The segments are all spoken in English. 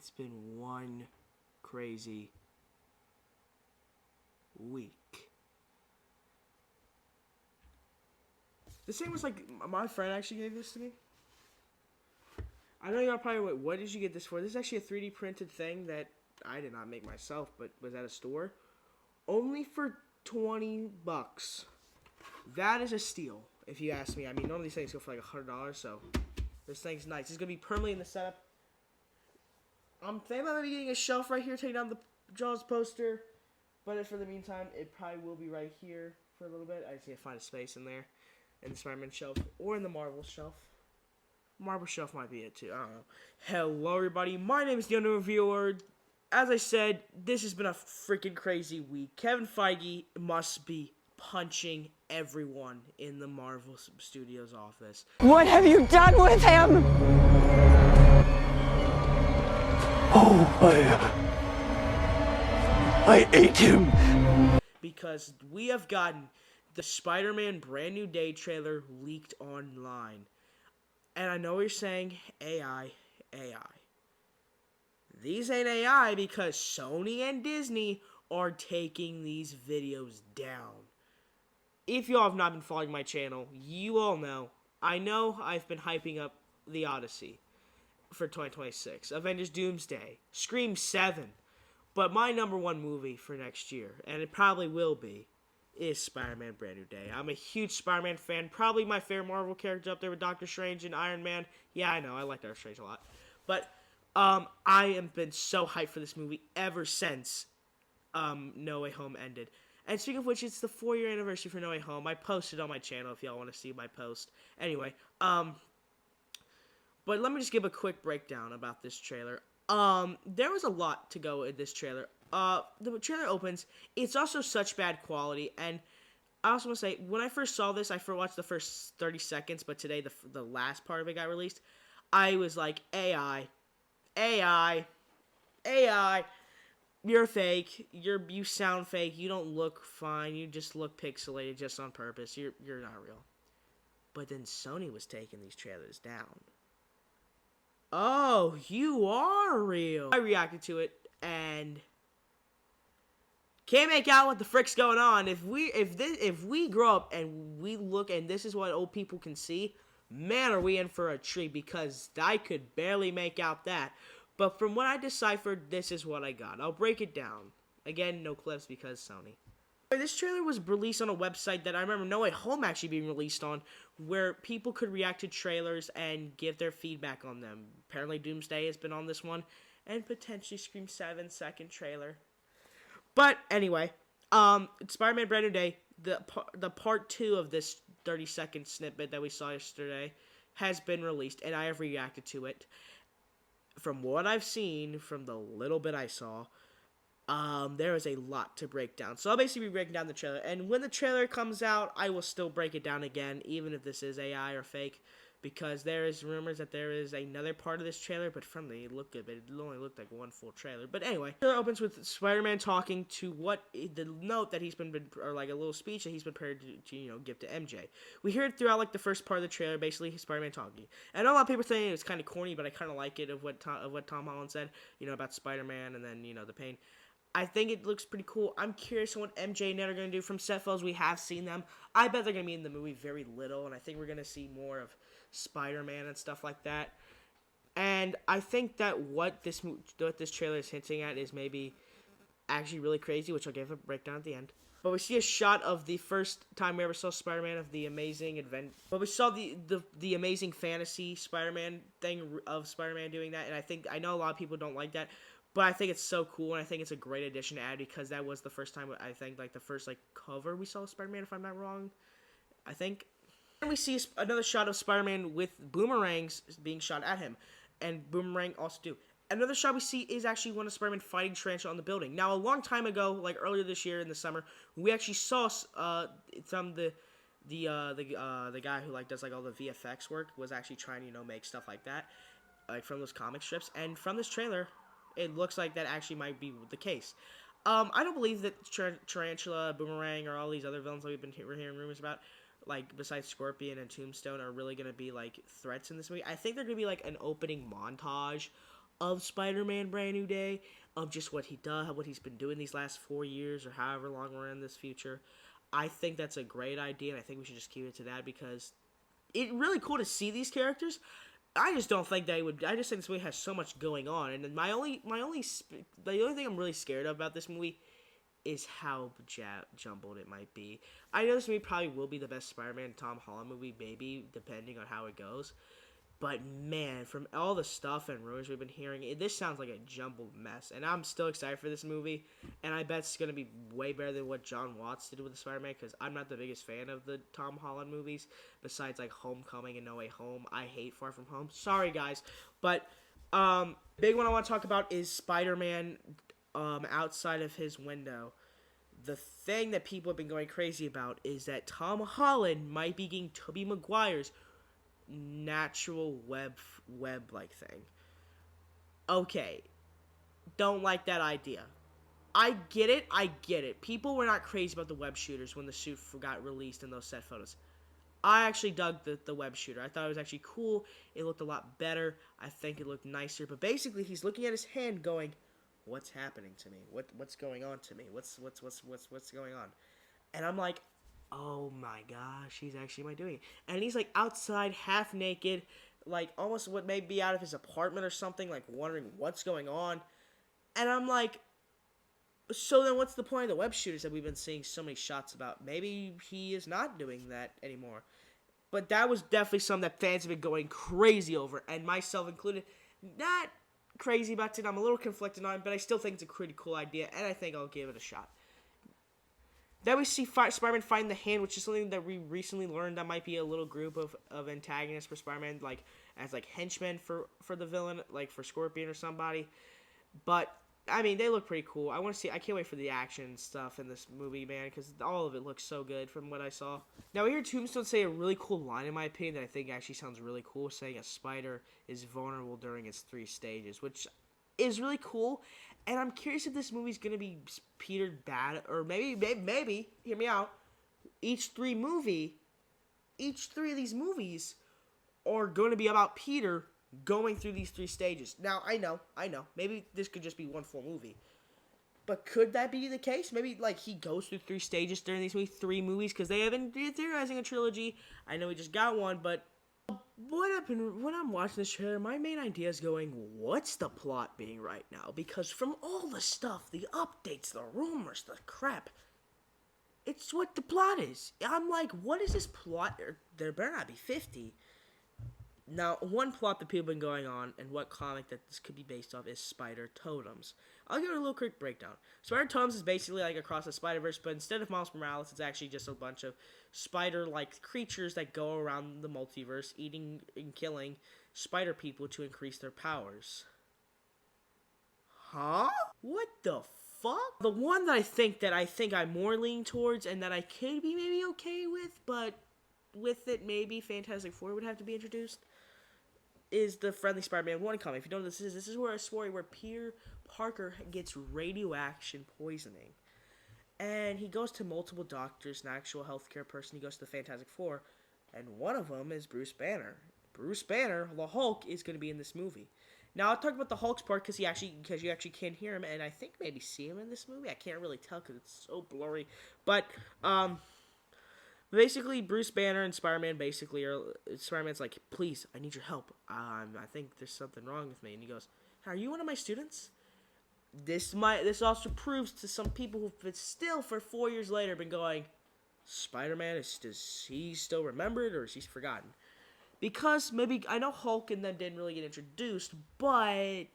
It's been one crazy week. This thing was like, my friend actually gave this to me. I know y'all probably wait, what did you get this for? This is actually a 3D printed thing that I did not make myself, but was at a store. Only for $20. That is a steal, if you ask me. I mean, normally these things go for like $100, so this thing's nice. It's going to be permanently in the setup. I'm thinking about maybe getting a shelf right here, taking down the Jaws poster. But for the meantime, it probably will be right here for a little bit. I just need to find a space in there. In the Spider-Man shelf, or in the Marvel shelf. Marvel shelf might be it too, I don't know. Hello everybody, my name is the Unknown Reviewer. As I said, this has been a freaking crazy week. Kevin Feige must be punching everyone in the Marvel Studios office. What have you done with him? Oh, I ate him. Because we have gotten the Spider-Man Brand New Day trailer leaked online. And I know what you're saying, AI. These ain't AI because Sony and Disney are taking these videos down. If y'all have not been following my channel, you all know. I know I've been hyping up The Odyssey for 2026. Avengers Doomsday. Scream 7. But my number one movie for next year, and it probably will be, is Spider-Man Brand New Day. I'm a huge Spider-Man fan. Probably my favorite Marvel character up there with Doctor Strange and Iron Man. Yeah, I know. I like Doctor Strange a lot. But I have been so hyped for this movie ever since No Way Home ended. And speaking of which, it's the 4-year anniversary for No Way Home. I posted on my channel if y'all want to see my post. Anyway, but let me just give a quick breakdown about this trailer. There was a lot to go in this trailer. The trailer opens. It's also such bad quality, and I also want to say, when I first saw this, I first watched the first 30 seconds, but today the last part of it got released. I was like, AI, you're fake. You sound fake. You don't look fine. You just look pixelated just on purpose. You're not real. But then Sony was taking these trailers down. Oh, you are real. I reacted to it and can't make out what the frick's going on. If we grow up and we look and this is what old people can see, man, are we in for a treat, because I could barely make out that. But from what I deciphered, this is what I got. I'll break it down. Again, no clips because Sony. This trailer was released on a website that I remember No Way Home actually being released on, where people could react to trailers and give their feedback on them. Apparently Doomsday has been on this one, and potentially Scream 7 second trailer. But anyway, Spider-Man Brand New Day, the part 2 of this 30-second snippet that we saw yesterday has been released, and I have reacted to it. From what I've seen, from the little bit I saw, there is a lot to break down. So I'll basically be breaking down the trailer. And when the trailer comes out, I will still break it down again, even if this is AI or fake. Because there is rumors that there is another part of this trailer, but from the look of it, it only looked like one full trailer. But anyway, the trailer opens with Spider-Man talking to the note that he's been, or like a little speech that he's prepared to give to MJ. We hear it throughout like the first part of the trailer, basically Spider-Man talking. And I know a lot of people saying it's kind of corny, but I kind of like it of what Tom Holland said, about Spider-Man and then the pain. I think it looks pretty cool. I'm curious on what MJ and Ned are going to do. From set photos, we have seen them. I bet they're going to be in the movie very little, and I think we're going to see more of Spider-Man and stuff like that. And I think that what this trailer is hinting at is maybe actually really crazy, which I'll give a breakdown at the end. But we see a shot of the first time we ever saw Spider-Man of the Amazing Advent. But we saw the Amazing Fantasy Spider-Man thing of Spider-Man doing that, and I know a lot of people don't like that. But I think it's so cool, and I think it's a great addition to add, because that was the first time, I think, like, the first, cover we saw of Spider-Man, if I'm not wrong, I think. And we see another shot of Spider-Man with boomerangs being shot at him, and Boomerang also do. Another shot we see is actually one of Spider-Man fighting Tarantula on the building. Now, a long time ago, like earlier this year in the summer, we actually saw the guy who, does, all the VFX work was actually trying to, make stuff like that, from those comic strips, and from this trailer, it looks like that actually might be the case. I don't believe that Tarantula, Boomerang, or all these other villains that we're hearing rumors about, besides Scorpion and Tombstone, are really going to be, threats in this movie. I think they're going to be, an opening montage of Spider-Man Brand New Day, of just what he does, what he's been doing these last 4 years or however long we're in this future. I think that's a great idea, and I think we should just keep it to that because it's really cool to see these characters. I just don't think they would. I just think this movie has so much going on, and then the only thing I'm really scared of about this movie is how jumbled it might be. I know this movie probably will be the best Spider-Man Tom Holland movie, maybe depending on how it goes. But man, from all the stuff and rumors we've been hearing, this sounds like a jumbled mess. And I'm still excited for this movie. And I bet it's going to be way better than what John Watts did with the Spider-Man. Because I'm not the biggest fan of the Tom Holland movies. Besides like Homecoming and No Way Home. I hate Far From Home. Sorry guys. But big one I want to talk about is Spider-Man outside of his window. The thing that people have been going crazy about is that Tom Holland might be getting Tobey Maguire's natural web like thing. Okay, don't like that idea. I get it. People were not crazy about the web shooters when the suit got released in those set photos. I actually dug the web shooter. I thought it was actually cool. It looked a lot better. I think it looked nicer. But basically, he's looking at his hand, going, "What's happening to me? What's going on to me? What's going on?" And I'm like, oh my gosh, he's actually doing it. And he's like outside, half naked, like almost what may be out of his apartment or something, like wondering what's going on. And I'm like, so then what's the point of the web shooters that we've been seeing so many shots about? Maybe he is not doing that anymore. But that was definitely something that fans have been going crazy over, and myself included. Not crazy about it. I'm a little conflicted on it, but I still think it's a pretty cool idea, and I think I'll give it a shot. Then we see Spider-Man find the hand, which is something that we recently learned that might be a little group of antagonists for Spider-Man, like as like henchmen for the villain, like for Scorpion or somebody. But I mean, they look pretty cool. I can't wait for the action stuff in this movie, man, because all of it looks so good from what I saw. Now we hear Tombstone say a really cool line, in my opinion, that I think actually sounds really cool, saying a spider is vulnerable during its 3 stages, which is really cool. And I'm curious if this movie's gonna be Peter bad, or maybe hear me out. Each three of these movies are going to be about Peter going through these 3 stages. Now I know, maybe this could just be one full movie, but could that be the case? Maybe like he goes through 3 stages during these 3 movies, because they have been theorizing a trilogy. I know we just got one, but when I'm watching this trailer, my main idea is going, what's the plot being right now? Because from all the stuff, the updates, the rumors, the crap, it's what the plot is. I'm like, what is this plot? There better not be 50. Now, one plot that people have been going on, and what comic that this could be based off, is Spider Totems. I'll give it a little quick breakdown. Spider Totems is basically like Across the Spider-Verse, but instead of Miles Morales, it's actually just a bunch of spider-like creatures that go around the multiverse, eating and killing spider people to increase their powers. Huh? What the fuck? The one that I think I'm more leaning towards, and that I could be maybe okay with, but with it maybe Fantastic Four would have to be introduced, is the Friendly Spider-Man 1 comic. If you don't know what this is where a story where Peter Parker gets radioaction poisoning. And he goes to multiple doctors, an actual healthcare person. He goes to the Fantastic Four, and one of them is Bruce Banner. Bruce Banner, the Hulk, is going to be in this movie. Now, I'll talk about the Hulk's part because you actually can hear him, and I think maybe see him in this movie. I can't really tell because it's so blurry. But, basically, Bruce Banner and Spider-Man Spider-Man's like, please, I need your help. I think there's something wrong with me. And he goes, are you one of my students? This also proves to some people who've been still for 4 years later been going, Spider-Man, is he still remembered or is he forgotten? Because maybe, I know Hulk and them didn't really get introduced, but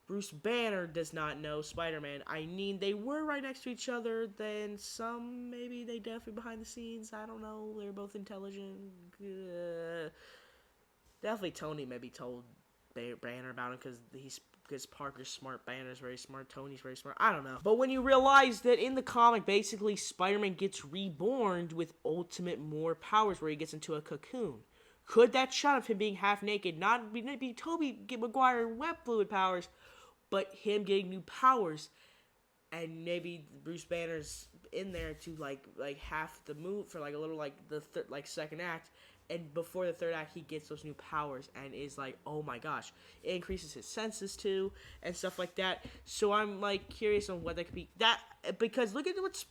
Bruce Banner does not know Spider-Man. I mean, they were right next to each other, then maybe they definitely behind the scenes, I don't know, they're both intelligent. Definitely Tony maybe told Banner about him because Parker's smart, Banner's very smart, Tony's very smart, I don't know. But when you realize that in the comic, basically, Spider-Man gets reborn with ultimate more powers where he gets into a cocoon. Could that shot of him being half naked not be Tobey Maguire web fluid powers, but him getting new powers, and maybe Bruce Banner's in there to like half the move for like a little like the second act, and before the third act, he gets those new powers and is like, oh my gosh, it increases his senses too and stuff like that. So I'm like curious on what that could be. That because look at what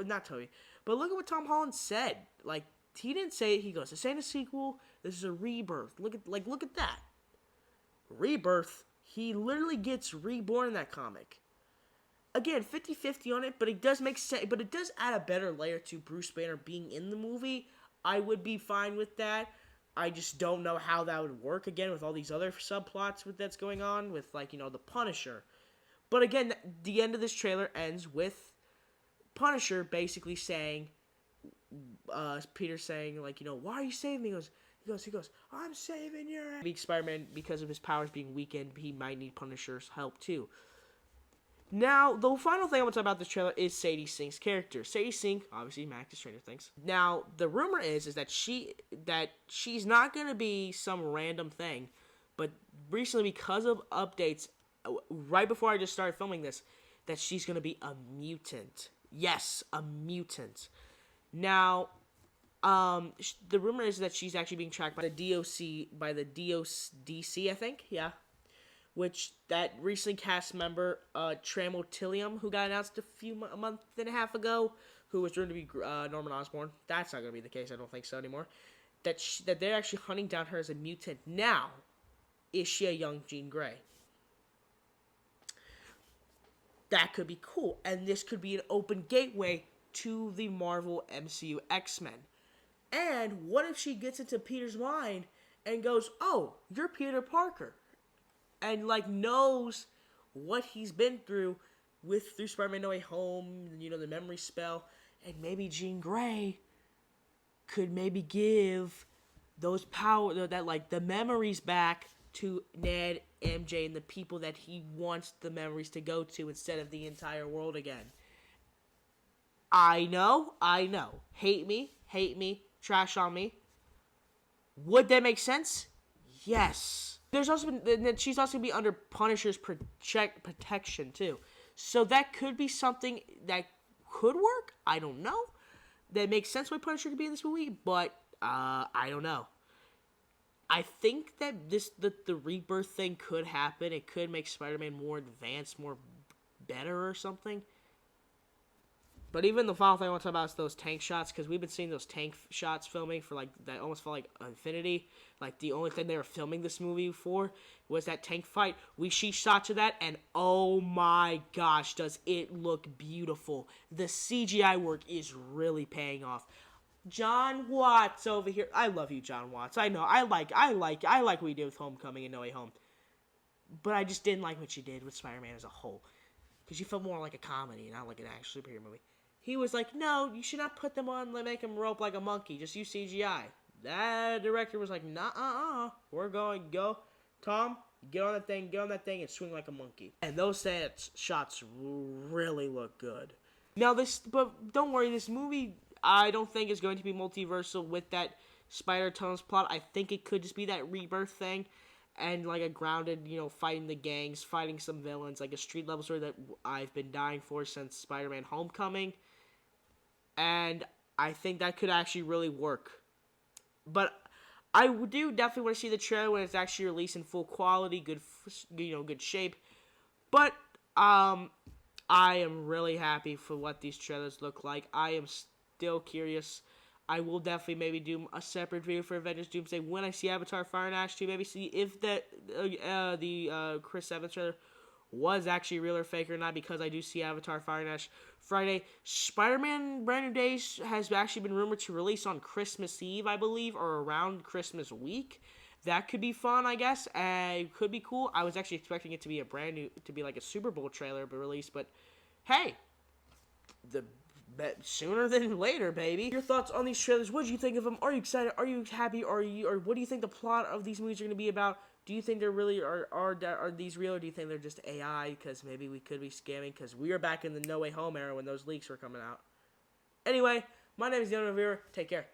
not Toby, but look at what Tom Holland said. Like he didn't say it. He goes, "This ain't a sequel. This is a rebirth." Look at that rebirth. He literally gets reborn in that comic. Again, 50-50 on it, but it does make sense. But it does add a better layer to Bruce Banner being in the movie. I would be fine with that. I just don't know how that would work again with all these other subplots that's going on with, like, the Punisher. But again, the end of this trailer ends with Punisher basically saying, Peter saying, like, why are you saving me? He goes, I'm saving your ass. Spider-Man, because of his powers being weakened, he might need Punisher's help too. Now, the final thing I want to talk about this trailer is Sadie Sink's character. Sadie Sink, obviously, Mac to Stranger Things. Now, the rumor is that she's not going to be some random thing, but recently, because of updates, right before I just started filming this, that she's going to be a mutant. Yes, a mutant. Now, the rumor is that she's actually being tracked by the DOC, I think, yeah. Which that recently cast member, Tramo Tillium, who got announced a month and a half ago, who was rumored to be Norman Osborn. That's not going to be the case. I don't think so anymore. That they're actually hunting down her as a mutant. Now, is she a young Jean Grey? That could be cool. And this could be an open gateway to the Marvel MCU X-Men. And what if she gets into Peter's mind and goes, oh, you're Peter Parker. And, like, knows what he's been through through Spider-Man No Way Home, the memory spell. And maybe Jean Grey could maybe give those the memories back to Ned, MJ, and the people that he wants the memories to go to instead of the entire world again. I know. Hate me, trash on me. Would that make sense? Yes. She's also going to be under Punisher's protection, too. So that could be something that could work. I don't know. That makes sense why Punisher could be in this movie, but I don't know. I think that the rebirth thing could happen. It could make Spider-Man more advanced, more better or something. But even the final thing I want to talk about is those tank shots, because we've been seeing those tank shots filming for, like, that almost felt like Infinity. Like, the only thing they were filming this movie for was that tank fight. We see shots of that, and oh my gosh, does it look beautiful. The CGI work is really paying off. John Watts over here. I love you, John Watts. I know. I like what you did with Homecoming and No Way Home. But I just didn't like what you did with Spider-Man as a whole. Because you felt more like a comedy, not like an actual superhero movie. He was like, no, you should not put them on, make them rope like a monkey. Just use CGI. That director was like, nah, we're going, go. Tom, get on that thing and swing like a monkey. And those shots really look good. Now, but don't worry, this movie, I don't think is going to be multiversal with that Spider-Tunnels plot. I think it could just be that rebirth thing. And, like, a grounded, fighting the gangs, fighting some villains, like a street-level story that I've been dying for since Spider-Man Homecoming. And I think that could actually really work. But I do definitely want to see the trailer when it's actually released in full quality, good shape. But I am really happy for what these trailers look like. I am still curious. I will definitely maybe do a separate video for Avengers Doomsday when I see Avatar Fire and Ash 2. Maybe see if the Chris Evans trailer was actually real or fake or not, because I do see Avatar Fire and Ash Friday. Spider-Man Brand New Days has actually been rumored to release on Christmas Eve, I believe, or around Christmas week. That could be fun, I guess. It could be cool. I was actually expecting it to be like a Super Bowl trailer release, but hey, sooner than later, baby. Your thoughts on these trailers? What do you think of them? Are you excited? Are you happy? Or what do you think the plot of these movies are going to be about? Do you think they're really are these real, or do you think they're just AI? Because maybe we could be scamming. Because we are back in the No Way Home era when those leaks were coming out. Anyway, my name is Young Rivera. Take care.